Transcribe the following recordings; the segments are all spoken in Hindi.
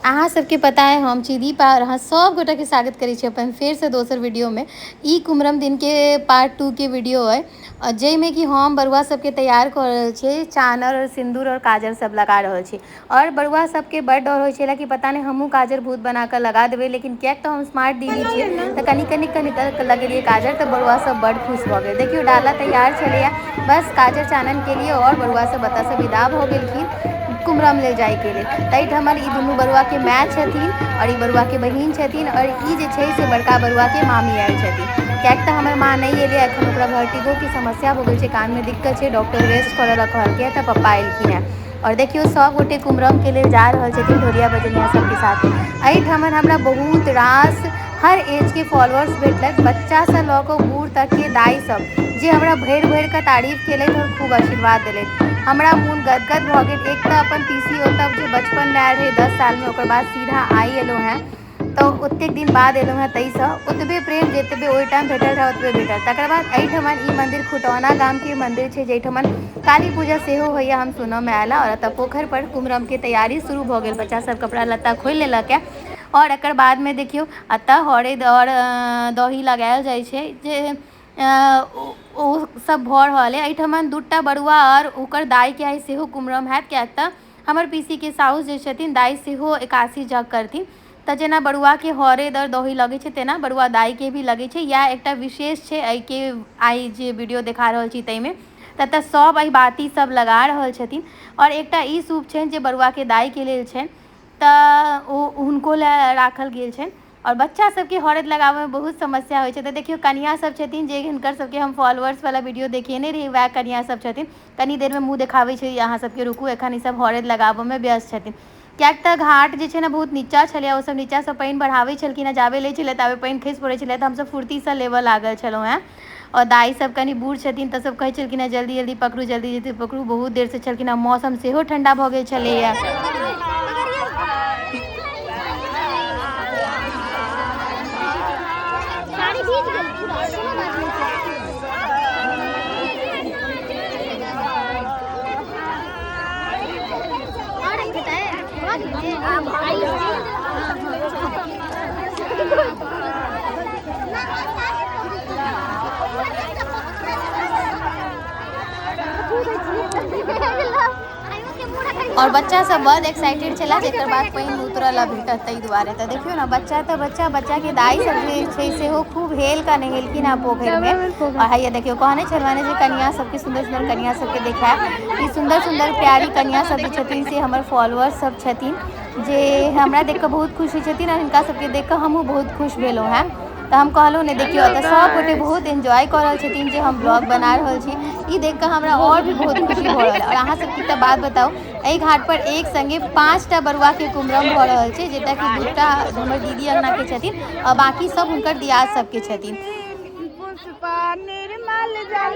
अहाँ सबके पता है हम छी दीपा और अहाँ सब गोटा के स्वागत करै छी अपन फेर से दोसर वीडियो में। ई कुमरम दिन के पार्ट 2 के वीडियो है जै में कि हम बरुआ सबके तैयार कर रहल छी, चानर और सिंदूर और काजर सब लगा रहल छी। और बरुआ सबके बड़ डर होइ छला कि पता नहीं हमहू काजर भूत बना कर लगा देबे, लेकिन क्या तो हम स्मार्ट दीदी छियै तो कनी कनी कनी लगेलिए काजर, तो बरुआ सब बड़ खुश भ गेल। देखियो डाला तैयार छलैया बस काजर चानन के लिए, और बरुआ सब बता से विदा भ गेलखिन कुमरम ले जाए के लिए। तैठ हमर ई दुनू बरुआ के माय छथिन और ई बरुआ के बहिन छथिन, और ई जे छै से बड़का बरुआ के मामी आयल छथिन। कियाक तऽ हमर माँ नहीं एलै एखन, ओकरा वर्टिगो के समस्या भ गेल छै, कान में दिक्कत छै, डॉक्टर रेस्ट करऽ ला कहलकै तऽ पप्पा एलखिन हैं। और देखियो सब गोटे कुमरम के लिए जा रहल छथिन ढोलिया बजनिया सबके साथ। एहिठमन हमरा बहुत रास हर एज के फॉलोअर्स भेटलक, बच्चा से लऽ कऽ बूढ़ तक के दाई सब, जे हमरा भरि भरि के तारीफ केलथि और खूब आशीर्वाद देलथि। हमरा मोन गदगद भ गेल। एक तऽ अपन पीसी ओतऽ जे बचपन में आयल रहे 10 साल में, ओकर बाद सीधा आई एलहुँ हैं, तो ओतेक दिन बाद एलहुँ हैं, ताहिसँ ओतबे प्रेम जतबे ओहि टाइम भेटल रहे ओतबे भेटल। तकर बाद एहिठमन ई मंदिर खुटौना गाम के मंदिर छै, जहिठमन काली पूजा सेहो होइया, हम सुनऽ में आयल। और एतऽ पोखर पर कुमरम के तैयारी शुरू भ गेल, बच्चा सब कपड़ा लत्ता खोलि लेलक है। और एकर बाद में देखियो एतऽ हरैद और दही लगायल जाइ छै, जे ओ सब भऽ रहल है। एहिठमन दूटा बरुआ और ओकर दाई के आइ सेहो कुमरम हैत, कियाक तऽ हमर पीसी के साउस जे छथिन दाई सेहो 81 जग करथिन। तऽ जेना बरुआ के हरैद और दही लगे छै, तेना बरुआ दाई के भी लगे छै। या एकटा विशेष छै एहि के आइ जे वीडियो देखा रहल छी ताहि में, ततऽ सब एहि बाती सब लगा रहल छथिन। और एकटा ई सूप छनि जे बरुआ के दाई के लेल छनि, तऽ ओ हुनको लए राखल गेल छनि। और बच्चा सबके हरैद लगाबे में बहुत समस्या होइ छै, तऽ देखियो कनिया सब छथिन जे हिनकर सबके हम फॉलोअर्स वाला वीडियो देखेने रही, वएह कनिया सब छथिन। कनी देर में मुँह देखाबै छै अहाँ सबके, रुकू एखन ई सब हरैद लगाबऽ में व्यस्त छथिन। कियाक तऽ घाट जे छै ने बहुत नीचा छलै, ओ सब नीचा से पानि बढ़ाबै छलखिन, जाबे लै छलै ताबे पानि खसि पड़ै छलै, तऽ हमसब फुर्ती से लेबऽ लागल छलहुँ हैं। और दाई सब कनी बूढ़ छथिन तऽ सब कहै छलखिन हैं जल्दी जल्दी पकड़ू, जल्दी जल्दी पकड़ू, बहुत देर से छलखिन हैं। मौसम सेहो ठंडा भऽ गेल छलैया। और बच्चा सब बड़ एक्साइटेड छला जेकर बाद पानि उतरल भेटत ताहि दुआरे। तऽ देखियो ना बच्चा तऽ बच्चा के दाई सब जे छै सेहो खूब हेल कऽ नहेलखिन हैं पोखरि में। और हैया देखियो कहने छलहुँ जे कनिया सबके सुंदर सुंदर कनिया सबके देखायब। ई सुंदर सुंदर प्यारी कनिया सब जे छथिन से हमर फॉलोअर्स सब छथिन, जे हमरा देख कऽ बहुत खुश होइ छथिन, और हिनका सबके देख कऽ हमहूँ बहुत खुश भेलहुँ हैं। तऽ हम कहलहुँ ने देखियो एतऽ सब गोटे बहुत एंजॉय कऽ रहल छथिन जे हम ब्लॉग बना रहल छी। ई देख कऽ हमरा और भी बहुत खुशी भऽ रहल। और अहाँ सबके एकटा बात बताउ, एहि घाट पर एक संगे 5टा बरुआ के कुमरम भऽ रहल छै, जेटा कि 2टा हमर दीदी अंगना के छथिन और बाकी सब हुनकर दियाद सबके छथिन। पुष्पा निर्मल जल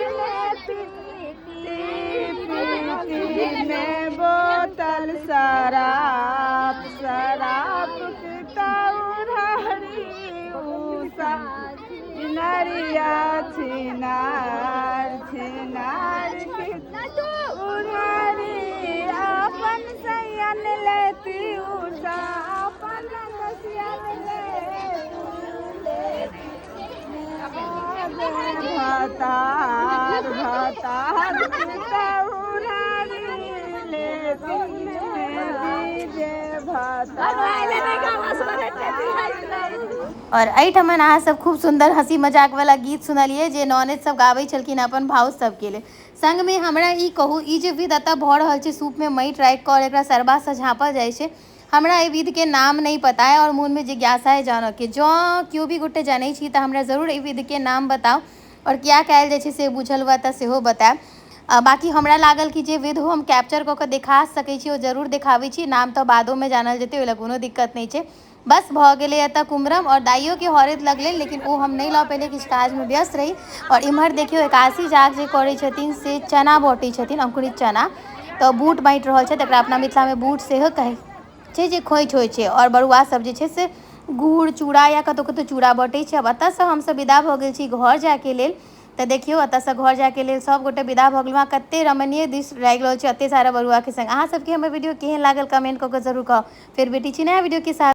में बोतल शराब शराब नरिया छिनार छिनार उधारी अपन सयन लेती उषा अपन सयन भतार भतार उधारी लेती और एहिठमन अहाँ सब खूब सुंदर हंसी मजाक वाला गीत सुनलिए, जे नॉनेज सब गाबै छलखिन अपन भाव सबके लिए। संग में हमरा ई कहू, ई जे विध एतऽ भऽ रहल छै सूप में माटि राखि कऽ और एकरा सरबा से झाँपल जाइ छै, हमरा एहि विध के नाम नहीं पता है और मोन में जिज्ञासा है जानऽ के। जँ केओ भी गोटे जानै छी तऽ हमरा जरूर एहि विध के नाम बताउ, और क्या कयल जाइ छै से बुझल हुआ तऽ सेहो बतायब। बाकी हमरा लागल कि जे विध हम कैप्चर कऽ के देखा सकै छी ओ जरूर देखाबै छी, नाम तऽ बादो में जानल जेतै, ओहि लए कोनो दिक्कत नहीं छै। बस भऽ गेलै एतऽ कुमरम, और दाइयो के हरैद लगलै, लेकिन ओ हम नहीं लऽ पेलिए, किछु काज में व्यस्त रही। और इम्हर देखियो 81 जाग जे करै छथिन से चना बाँटै छथिन, अंकुरित चना। तऽ बूट बाँटि रहल छथि, एकरा अपना मिथिला में बूट सेहो कहै छै, जे खोइच होइ छै। और बरुआ सब जे छै से गुड़ चूड़ा या कतौ कतौ चूड़ा बाँटै छै। अब एतऽ से हमसब विदा भऽ गेल छी घर जाके लेल। तो देखियो एतऽ से घर जाके लेल सब गोटे विदा भऽ गेलहुँ। कते रमणीय दृश्य लागि रहल छै एते सारा बरुआ के संग। अहाँ सबके हमर वीडियो केहन लागल कमेंट कऽ के जरूर कहब। फिर बेटी छी नया वीडियो के साथ।